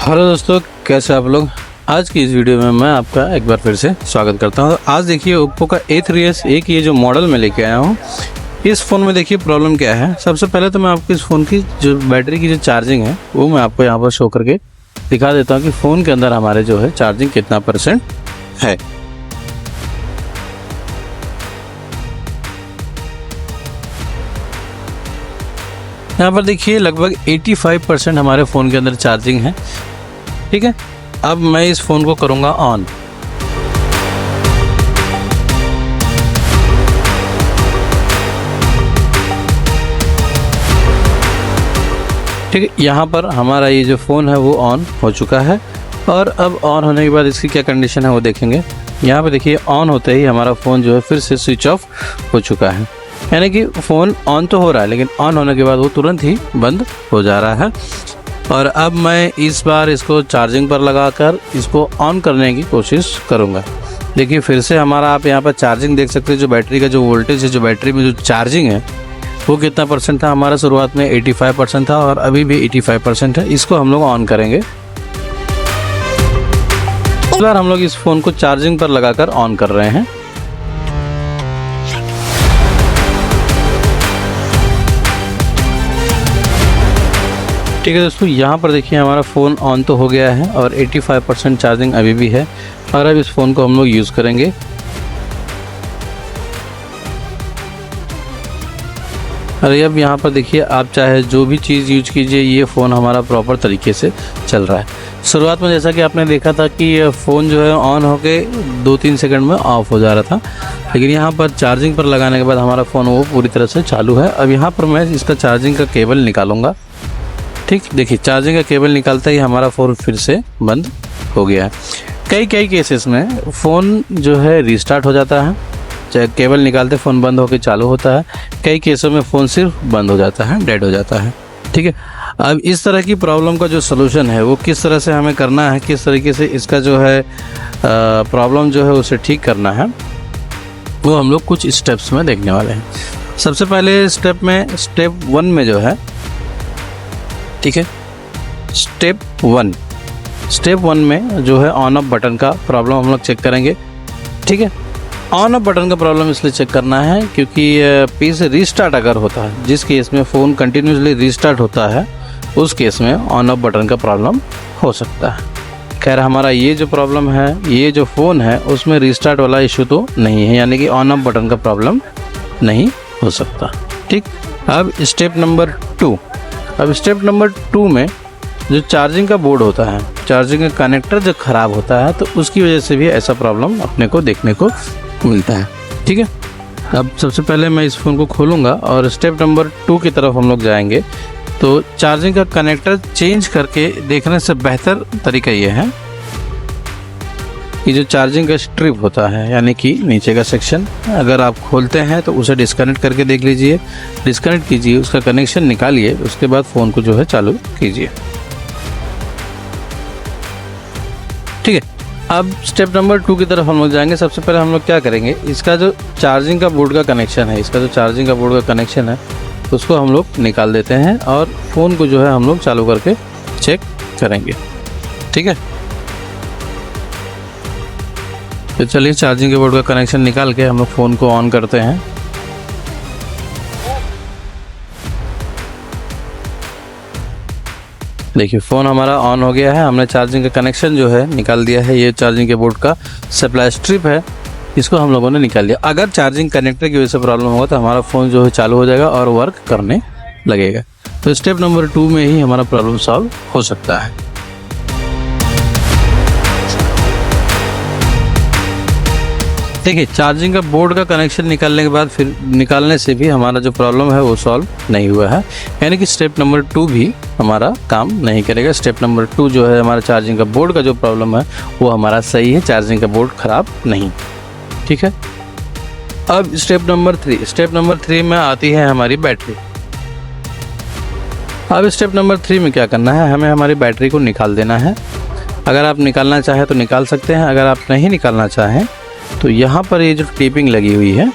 Hello दोस्तों, कैसे आप लोग। आज की इस वीडियो में मैं आपका एक बार फिर से स्वागत करता हूं। आज देखिए ओप्पो का A3s एक ये जो मॉडल में लेके आया हूं, इस फ़ोन में देखिए प्रॉब्लम क्या है। सबसे पहले तो मैं आपको इस फ़ोन की जो बैटरी की जो चार्जिंग है वो मैं आपको यहाँ पर शो करके दिखा देता हूँ कि फ़ोन के अंदर हमारे जो है चार्जिंग कितना % है। यहाँ पर देखिए लगभग 85% हमारे फ़ोन के अंदर चार्जिंग है। ठीक है, अब मैं इस फ़ोन को करूँगा ऑन। ठीक है, यहाँ पर हमारा ये जो फ़ोन है वो ऑन हो चुका है। और अब ऑन होने के बाद इसकी क्या कंडीशन है वो देखेंगे। यहाँ पे देखिए ऑन होते ही हमारा फ़ोन जो है फिर से स्विच ऑफ हो चुका है, यानी कि फ़ोन ऑन तो हो रहा है लेकिन ऑन होने के बाद वो तुरंत ही बंद हो जा रहा है। और अब मैं इस बार इसको चार्जिंग पर लगाकर इसको ऑन करने की कोशिश करूँगा। देखिए फिर से हमारा आप यहाँ पर चार्जिंग देख सकते हैं। जो बैटरी का जो वोल्टेज है, जो बैटरी में जो चार्जिंग है वो कितना % था हमारा। शुरुआत में 85% था और अभी भी 85% है। इसको हम लोग ऑन करेंगे। इस बार हम लोग इस फ़ोन को चार्जिंग पर लगाकर ऑन कर रहे हैं। ठीक है दोस्तों, यहाँ पर देखिए हमारा फ़ोन ऑन तो हो गया है और 85% चार्जिंग अभी भी है। और अब इस फ़ोन को हम लोग यूज़ करेंगे। अरे अब यहाँ पर देखिए आप चाहे जो भी चीज़ यूज कीजिए, ये फ़ोन हमारा प्रॉपर तरीके से चल रहा है। शुरुआत में जैसा कि आपने देखा था कि फ़ोन जो है ऑन होके 2-3 सेकंड में ऑफ हो जा रहा था, लेकिन यहाँ पर चार्जिंग पर लगाने के बाद हमारा फ़ोन वो पूरी तरह से चालू है। अब यहाँ पर मैं इसका चार्जिंग का केबल निकालूँगा। ठीक, देखिए चार्जिंग का केबल निकालता ही हमारा फ़ोन फिर से बंद हो गया है। कई केसेस में फ़ोन जो है रीस्टार्ट हो जाता है, चाहे केबल निकालते फ़ोन बंद होकर चालू होता है। कई केसों में फ़ोन सिर्फ बंद हो जाता है, डेड हो जाता है। ठीक है, अब इस तरह की प्रॉब्लम का जो सलूशन है वो किस तरह से हमें करना है, किस तरीके से इसका जो है प्रॉब्लम जो है उसे ठीक करना है, वो हम लोग कुछ स्टेप्स में देखने वाले हैं। सबसे पहले स्टेप 1 में जो है, ठीक है, स्टेप 1 में जो है ऑन ऑफ बटन का प्रॉब्लम हम लोग चेक करेंगे। ठीक है, ऑन ऑफ बटन का प्रॉब्लम इसलिए चेक करना है क्योंकि पीस रीस्टार्ट अगर होता है, जिस केस में फ़ोन कंटिन्यूसली रीस्टार्ट होता है, उस केस में ऑन ऑफ बटन का प्रॉब्लम हो सकता है। खैर हमारा ये जो प्रॉब्लम है, ये जो फ़ोन है उसमें रीस्टार्ट वाला इशू तो नहीं है, यानी कि ऑन ऑफ बटन का प्रॉब्लम नहीं हो सकता। ठीक, अब स्टेप नंबर 2 में जो चार्जिंग का बोर्ड होता है, चार्जिंग का कनेक्टर जो ख़राब होता है, तो उसकी वजह से भी ऐसा प्रॉब्लम अपने को देखने को मिलता है। ठीक है, अब सबसे पहले मैं इस फ़ोन को खोलूँगा और स्टेप नंबर 2 की तरफ हम लोग जाएंगे। तो चार्जिंग का कनेक्टर चेंज करके देखने से बेहतर तरीका ये है कि जो चार्जिंग का स्ट्रिप होता है, यानी कि नीचे का सेक्शन, अगर आप खोलते हैं तो उसे डिस्कनेक्ट करके देख लीजिए। डिस्कनेक्ट कीजिए, उसका कनेक्शन निकालिए, उसके बाद फ़ोन को जो है चालू कीजिए। ठीक है, अब स्टेप नंबर 2 की तरफ हम लोग जाएंगे। सबसे पहले हम लोग क्या करेंगे, इसका जो चार्जिंग का बोर्ड का कनेक्शन है, उसको हम लोग निकाल देते हैं और फ़ोन को जो है हम लोग चालू करके चेक करेंगे। ठीक है, तो चलिए चार्जिंग के बोर्ड का कनेक्शन निकाल के हम लोग फ़ोन को ऑन करते हैं। देखिए फ़ोन हमारा ऑन हो गया है। हमने चार्जिंग का कनेक्शन जो है निकाल दिया है। ये चार्जिंग के बोर्ड का सप्लाई स्ट्रिप है, इसको हम लोगों ने निकाल दिया। अगर चार्जिंग कनेक्टर की वजह से प्रॉब्लम होगा तो हमारा फ़ोन जो है चालू हो जाएगा और वर्क करने लगेगा। तो स्टेप नंबर 2 में ही हमारा प्रॉब्लम सॉल्व हो सकता है। देखिए चार्जिंग का बोर्ड का कनेक्शन निकालने के बाद फिर निकालने से भी हमारा जो प्रॉब्लम है वो सॉल्व नहीं हुआ है, यानी कि स्टेप नंबर 2 भी हमारा काम नहीं करेगा। स्टेप नंबर 2 जो है हमारा चार्जिंग का बोर्ड का जो प्रॉब्लम है वो हमारा सही है, चार्जिंग का बोर्ड ख़राब नहीं। ठीक है, अब स्टेप नंबर 3 में आती है हमारी बैटरी। अब स्टेप नंबर 3 में क्या करना है, हमें हमारी बैटरी को निकाल देना है। अगर आप निकालना चाहें तो निकाल सकते हैं, अगर आप नहीं निकालना चाहें तो यहाँ पर ये जो टेपिंग लगी हुई है,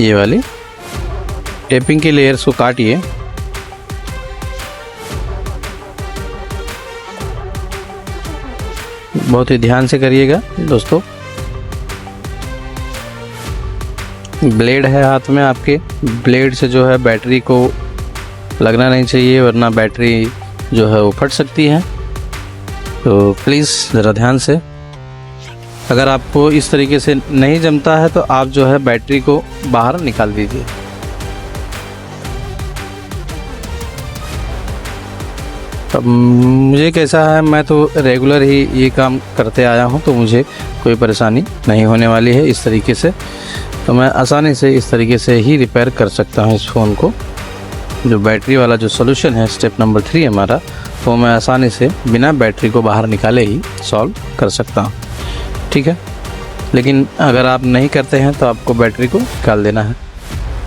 ये वाली टेपिंग के लेयर्स को काटिए बहुत ही ध्यान से करिएगा दोस्तों। ब्लेड है हाथ में आपके, ब्लेड से जो है बैटरी को लगना नहीं चाहिए, वरना बैटरी जो है वो फट सकती है। तो प्लीज़ ज़रा ध्यान से, अगर आपको इस तरीके से नहीं जमता है तो आप जो है बैटरी को बाहर निकाल दीजिए। अब मुझे कैसा है, मैं तो रेगुलर ही ये काम करते आया हूँ, तो मुझे कोई परेशानी नहीं होने वाली है इस तरीके से। तो मैं आसानी से इस तरीके से ही रिपेयर कर सकता हूँ इस फ़ोन को। जो बैटरी वाला जो सोल्यूशन है स्टेप नंबर 3 हमारा, वो मैं आसानी से बिना बैटरी को बाहर निकाले ही सॉल्व कर सकता हूँ, ठीक है। लेकिन अगर आप नहीं करते हैं तो आपको बैटरी को निकाल देना है।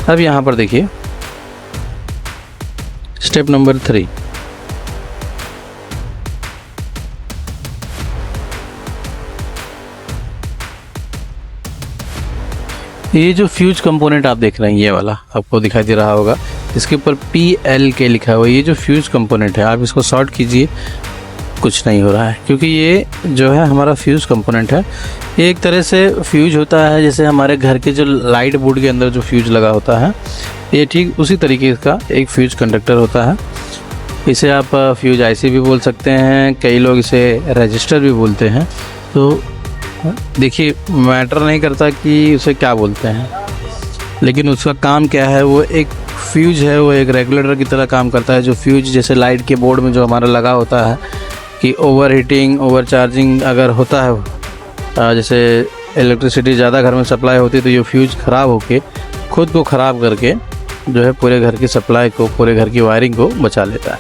अब यहाँ पर देखिए स्टेप नंबर 3, ये जो फ्यूज कंपोनेंट आप देख रहे हैं, ये वाला आपको दिखाई दे रहा होगा, इसके ऊपर PLK लिखा हुआ है। ये जो फ्यूज कंपोनेंट है, आप इसको शॉर्ट कीजिए, कुछ नहीं हो रहा है, क्योंकि ये जो है हमारा फ्यूज़ कंपोनेंट है। ये एक तरह से फ्यूज होता है, जैसे हमारे घर के जो लाइट बोर्ड के अंदर जो फ्यूज लगा होता है, ये ठीक उसी तरीके का एक फ्यूज कंडक्टर होता है। इसे आप फ्यूज IC भी बोल सकते हैं, कई लोग इसे रजिस्टर भी बोलते हैं। तो देखिए, मैटर नहीं करता कि उसे क्या बोलते हैं, लेकिन उसका काम क्या है, वो एक फ्यूज है, वो एक रेगुलेटर की तरह काम करता है। जो फ्यूज जैसे लाइट के बोर्ड में जो हमारा लगा होता है कि ओवर हीटिंग, ओवर चार्जिंग अगर होता है, जैसे इलेक्ट्रिसिटी ज़्यादा घर में सप्लाई होती है, तो ये फ्यूज ख़राब होके खुद को ख़राब करके जो है पूरे घर की सप्लाई को, पूरे घर की वायरिंग को बचा लेता है।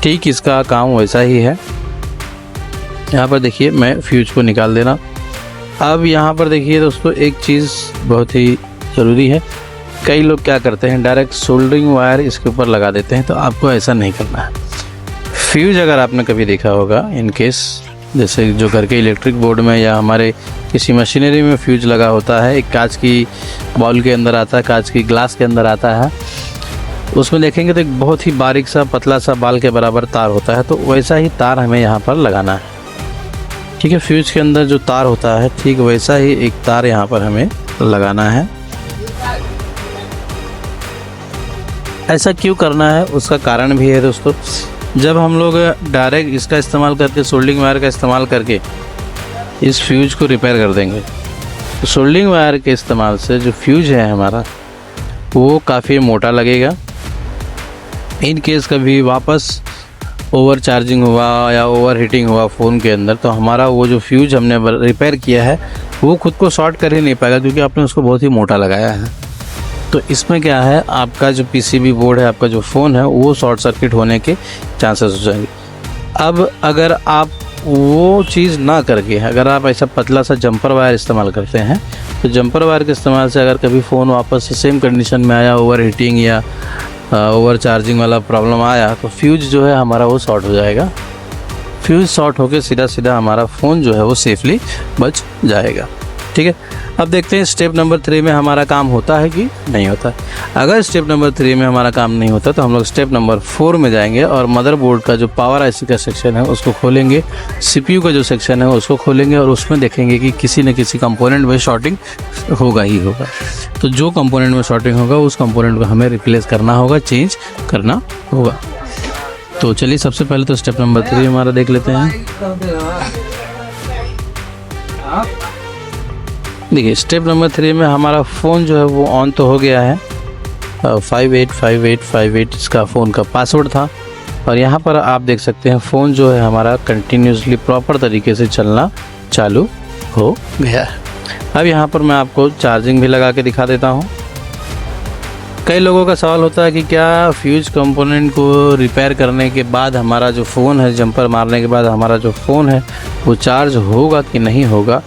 ठीक इसका काम वैसा ही है। यहाँ पर देखिए मैं फ्यूज को निकाल देना। अब यहाँ पर देखिए दोस्तों, एक चीज़ बहुत ही ज़रूरी है। कई लोग क्या करते हैं, डायरेक्ट सोल्डरिंग वायर इसके ऊपर लगा देते हैं, तो आपको ऐसा नहीं करना है। फ्यूज अगर आपने कभी देखा होगा, इन केस जैसे जो घर के इलेक्ट्रिक बोर्ड में या हमारे किसी मशीनरी में फ्यूज लगा होता है, एक कांच की बॉल के अंदर आता है, कांच की ग्लास के अंदर आता है, उसमें देखेंगे तो एक बहुत ही बारीक सा पतला सा बाल के बराबर तार होता है। तो वैसा ही तार हमें यहाँ पर लगाना है, ठीक है। फ्यूज के अंदर जो तार होता है, ठीक वैसा ही एक तार यहाँ पर हमें लगाना है। ऐसा क्यों करना है, उसका कारण भी है दोस्तों। जब हम लोग डायरेक्ट इसका इस्तेमाल करके, सोल्डरिंग वायर का इस्तेमाल करके इस फ्यूज को रिपेयर कर देंगे, तो सोल्डरिंग वायर के इस्तेमाल से जो फ्यूज है हमारा, वो काफ़ी मोटा लगेगा। इन केस कभी वापस ओवर चार्जिंग हुआ या ओवर हीटिंग हुआ फ़ोन के अंदर, तो हमारा वो जो फ्यूज हमने रिपेयर किया है वो खुद को शॉर्ट कर ही नहीं पाएगा, क्योंकि आपने उसको बहुत ही मोटा लगाया है। तो इसमें क्या है, आपका जो PCB बोर्ड है, आपका जो फ़ोन है, वो शॉर्ट सर्किट होने के चांसेस हो जाएंगे। अब अगर आप वो चीज़ ना करके, अगर आप ऐसा पतला सा जंपर वायर इस्तेमाल करते हैं, तो जंपर वायर के इस्तेमाल से अगर कभी फ़ोन वापस से सेम कंडीशन में आया, ओवर हीटिंग या ओवर चार्जिंग वाला प्रॉब्लम आया, तो फ्यूज जो है हमारा वो शॉर्ट हो जाएगा। फ्यूज शॉर्ट होकर सीधा हमारा फ़ोन जो है वो सेफली बच जाएगा, ठीक है। अब देखते हैं स्टेप नंबर 3 में हमारा काम होता है कि नहीं होता। अगर स्टेप नंबर 3 में हमारा काम नहीं होता, तो हम लोग स्टेप नंबर 4 में जाएंगे और मदरबोर्ड का जो पावर IC का सेक्शन है उसको खोलेंगे, CPU का जो सेक्शन है उसको खोलेंगे, और उसमें देखेंगे कि किसी न किसी कंपोनेंट में शॉर्टिंग होगा ही होगा। तो जो कंपोनेंट में शॉर्टिंग होगा, उस कंपोनेंट को हमें रिप्लेस करना होगा, चेंज करना होगा। तो चलिए सबसे पहले तो स्टेप नंबर 3 हमारा देख लेते हैं। देखिए स्टेप नंबर 3 में हमारा फ़ोन जो है वो ऑन तो हो गया है। 585858 इसका फ़ोन का पासवर्ड था, और यहाँ पर आप देख सकते हैं फ़ोन जो है हमारा कंटिन्यूसली प्रॉपर तरीके से चलना चालू हो गया है। अब यहाँ पर मैं आपको चार्जिंग भी लगा के दिखा देता हूँ। कई लोगों का सवाल होता है कि क्या फ्यूज कंपोनेंट को रिपेयर करने के बाद हमारा जो फ़ोन है, जंपर मारने के बाद हमारा जो फ़ोन है वो चार्ज होगा कि नहीं होगा,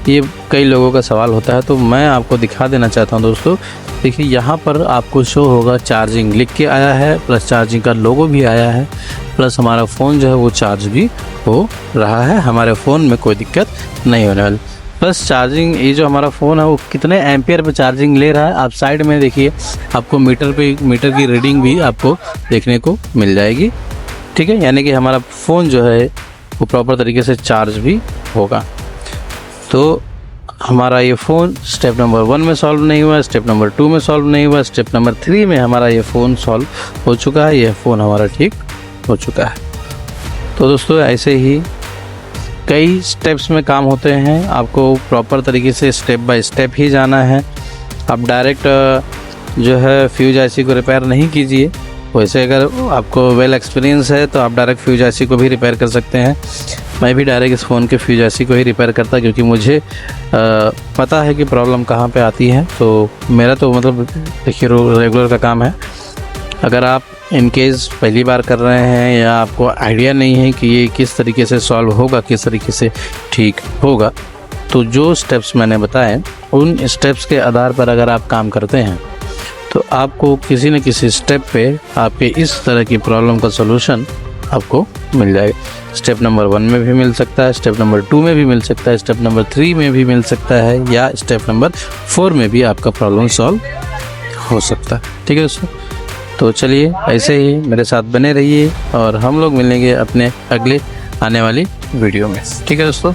ये कई लोगों का सवाल होता है। तो मैं आपको दिखा देना चाहता हूं दोस्तों। देखिए यहाँ पर आपको शो होगा चार्जिंग लिख के आया है, प्लस चार्जिंग का लोगो भी आया है, प्लस हमारा फ़ोन जो है वो चार्ज भी हो रहा है। हमारे फ़ोन में कोई दिक्कत नहीं होने वाली। प्लस चार्जिंग, ये जो हमारा फ़ोन है वो कितने एम्पियर पे चार्जिंग ले रहा है, आप साइड में देखिए, आपको मीटर की रीडिंग भी आपको देखने को मिल जाएगी, ठीक है। यानी कि हमारा फ़ोन जो है वो प्रॉपर तरीके से चार्ज भी होगा। तो हमारा ये फ़ोन स्टेप नंबर 1 में सॉल्व नहीं हुआ, स्टेप नंबर 2 में सॉल्व नहीं हुआ, स्टेप नंबर 3 में हमारा ये फ़ोन सॉल्व हो चुका है, यह फ़ोन हमारा ठीक हो चुका है। तो दोस्तों ऐसे ही कई स्टेप्स में काम होते हैं, आपको प्रॉपर तरीके से स्टेप बाय स्टेप ही जाना है। आप डायरेक्ट जो है फ्यूज आईसी को रिपेयर नहीं कीजिए। वैसे अगर आपको वेल एक्सपीरियंस है तो आप डायरेक्ट फ्यूज आईसी को भी रिपेयर कर सकते हैं। मैं भी डायरेक्ट इस फ़ोन के फ्यूज आईसी को ही रिपेयर करता, क्योंकि मुझे पता है कि प्रॉब्लम कहाँ पे आती है। तो मेरा तो मतलब देखिए रेगुलर का काम है। अगर आप इन केस पहली बार कर रहे हैं या आपको आइडिया नहीं है कि ये किस तरीके से सॉल्व होगा, किस तरीके से ठीक होगा, तो जो स्टेप्स मैंने बताए उन स्टेप्स के आधार पर अगर आप काम करते हैं तो आपको किसी न किसी स्टेप पे आपके इस तरह की प्रॉब्लम का सलूशन आपको मिल जाएगा। स्टेप नंबर 1 में भी मिल सकता है, स्टेप नंबर 2 में भी मिल सकता है, स्टेप नंबर 3 में भी मिल सकता है, या स्टेप नंबर 4 में भी आपका प्रॉब्लम सॉल्व हो सकता है। ठीक है दोस्तों, तो चलिए ऐसे ही मेरे साथ बने रहिए और हम लोग मिलेंगे अपने अगले आने वाली वीडियो में। ठीक है दोस्तों।